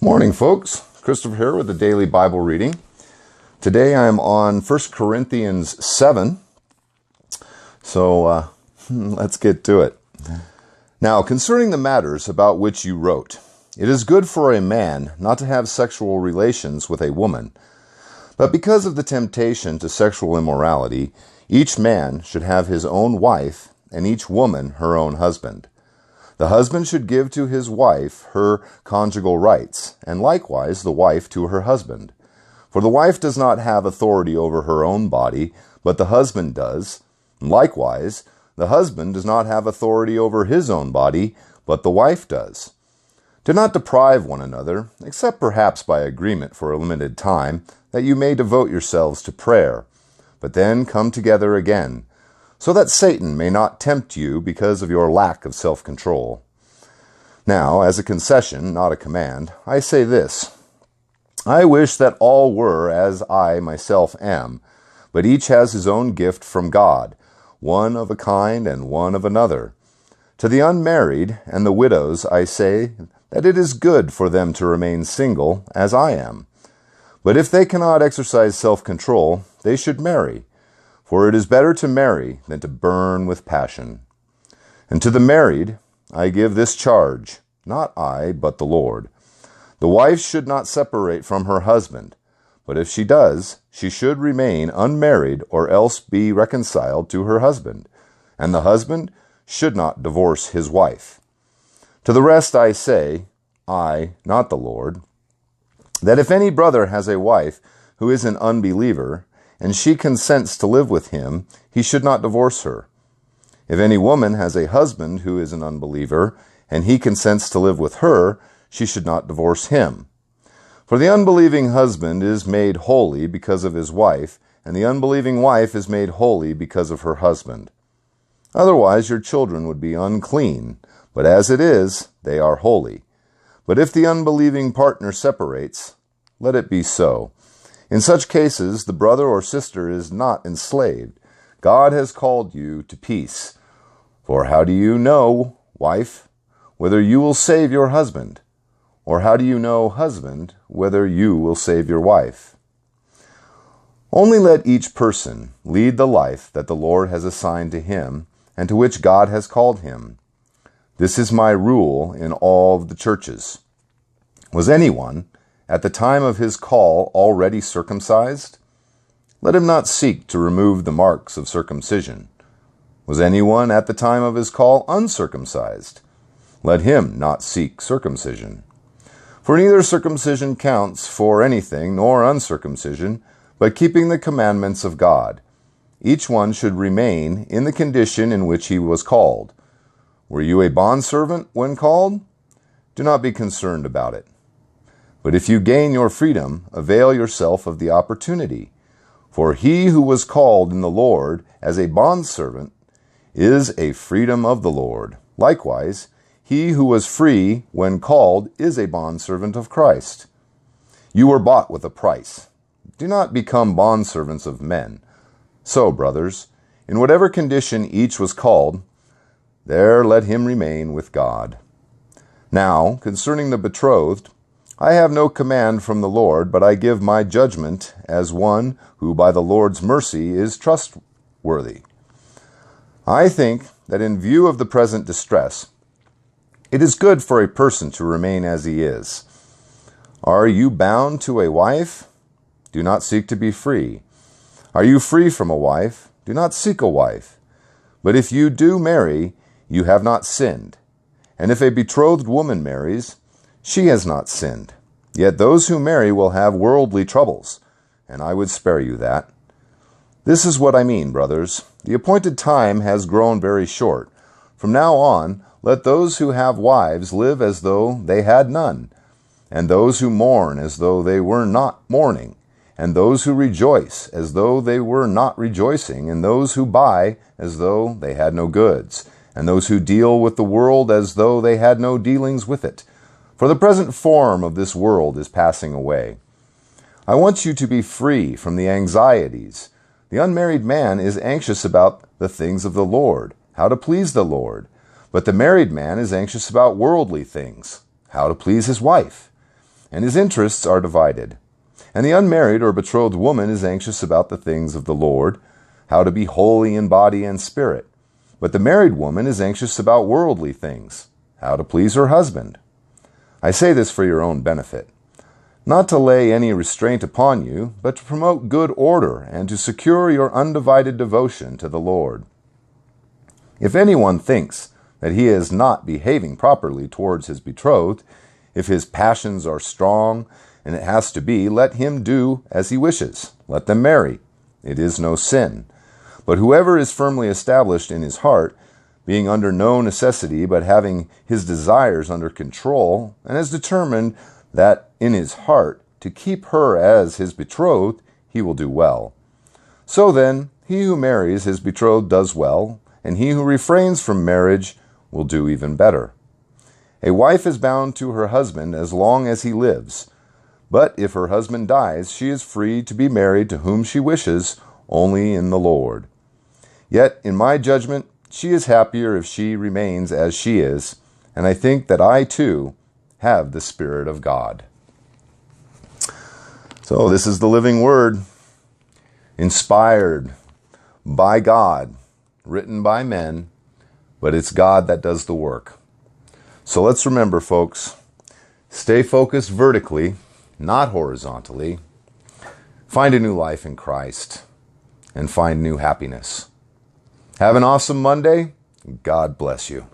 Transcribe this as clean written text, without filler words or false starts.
Morning, folks. Christopher here with the daily Bible reading. Today I am on 1 Corinthians 7. So let's get to it. Now, concerning the matters about which you wrote, it is good for a man not to have sexual relations with a woman. But because of the temptation to sexual immorality, each man should have his own wife, and each woman her own husband. The husband should give to his wife her conjugal rights, and likewise the wife to her husband. For the wife does not have authority over her own body, but the husband does. And likewise, the husband does not have authority over his own body, but the wife does. Do not deprive one another, except perhaps by agreement for a limited time, that you may devote yourselves to prayer, but then come together again, so that Satan may not tempt you because of your lack of self-control. Now, as a concession, not a command, I say this. I wish that all were as I myself am, but each has his own gift from God, one of a kind and one of another. To the unmarried and the widows I say that it is good for them to remain single, as I am. But if they cannot exercise self-control, they should marry. For it is better to marry than to burn with passion. And to the married I give this charge, not I, but the Lord. The wife should not separate from her husband, but if she does, she should remain unmarried or else be reconciled to her husband, and the husband should not divorce his wife. To the rest I say, I, not the Lord, that if any brother has a wife who is an unbeliever, and she consents to live with him, he should not divorce her. If any woman has a husband who is an unbeliever, and he consents to live with her, she should not divorce him. For the unbelieving husband is made holy because of his wife, and the unbelieving wife is made holy because of her husband. Otherwise your children would be unclean, but as it is, they are holy. But if the unbelieving partner separates, let it be so. In such cases, the brother or sister is not enslaved. God has called you to peace. For how do you know, wife, whether you will save your husband? Or how do you know, husband, whether you will save your wife? Only let each person lead the life that the Lord has assigned to him and to which God has called him. This is my rule in all the churches. Was anyone at the time of his call already circumcised? Let him not seek to remove the marks of circumcision. Was anyone at the time of his call uncircumcised? Let him not seek circumcision. For neither circumcision counts for anything, nor uncircumcision, but keeping the commandments of God. Each one should remain in the condition in which he was called. Were you a bondservant when called? Do not be concerned about it. But if you gain your freedom, avail yourself of the opportunity. For he who was called in the Lord as a bondservant is a freedom of the Lord. Likewise, he who was free when called is a bondservant of Christ. You were bought with a price. Do not become bondservants of men. So, brothers, in whatever condition each was called, there let him remain with God. Now, concerning the betrothed, I have no command from the Lord, but I give my judgment as one who by the Lord's mercy is trustworthy. I think that in view of the present distress, it is good for a person to remain as he is. Are you bound to a wife? Do not seek to be free. Are you free from a wife? Do not seek a wife. But if you do marry, you have not sinned. And if a betrothed woman marries, she has not sinned. Yet those who marry will have worldly troubles, and I would spare you that. This is what I mean, brothers. The appointed time has grown very short. From now on, let those who have wives live as though they had none, and those who mourn as though they were not mourning, and those who rejoice as though they were not rejoicing, and those who buy as though they had no goods, and those who deal with the world as though they had no dealings with it. For the present form of this world is passing away. I want you to be free from the anxieties. The unmarried man is anxious about the things of the Lord, how to please the Lord. But the married man is anxious about worldly things, how to please his wife. and his interests are divided. And the unmarried or betrothed woman is anxious about the things of the Lord, how to be holy in body and spirit. But the married woman is anxious about worldly things, how to please her husband. I say this for your own benefit, not to lay any restraint upon you, but to promote good order and to secure your undivided devotion to the Lord. If anyone thinks that he is not behaving properly towards his betrothed, if his passions are strong, and it has to be, let him do as he wishes. Let them marry. It is no sin. But whoever is firmly established in his heart, being under no necessity, but having his desires under control, and has determined that in his heart to keep her as his betrothed, he will do well. So then, he who marries his betrothed does well, and he who refrains from marriage will do even better. A wife is bound to her husband as long as he lives, but if her husband dies, she is free to be married to whom she wishes, only in the Lord. Yet, in my judgment, she is happier if she remains as she is, and I think that I, too, have the Spirit of God. So, this is the living Word, inspired by God, written by men, but it's God that does the work. So let's remember, folks, stay focused vertically, not horizontally. Find a new life in Christ and find new happiness. Have an awesome Monday. God bless you.